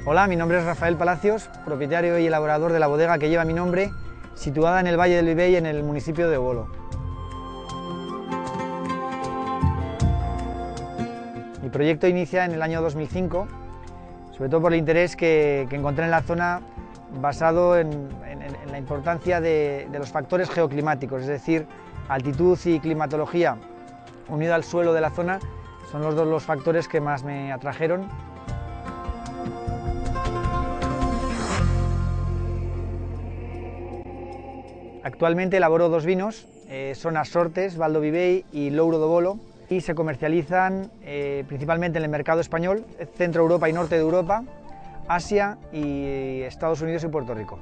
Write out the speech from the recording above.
Hola, mi nombre es Rafael Palacios, propietario y elaborador de la bodega que lleva mi nombre, situada en el Valle del Vivey, en el municipio de Bolo. Mi proyecto inicia en el año 2005, sobre todo por el interés que encontré en la zona basado en la importancia de los factores geoclimáticos, es decir, altitud y climatología unido al suelo de la zona son los factores que más me atrajeron. Actualmente elaboro dos vinos, son As-Sortes, Val do Vivey y Louro do Bolo, y se comercializan principalmente en el mercado español, Centro Europa y Norte de Europa, Asia y Estados Unidos y Puerto Rico.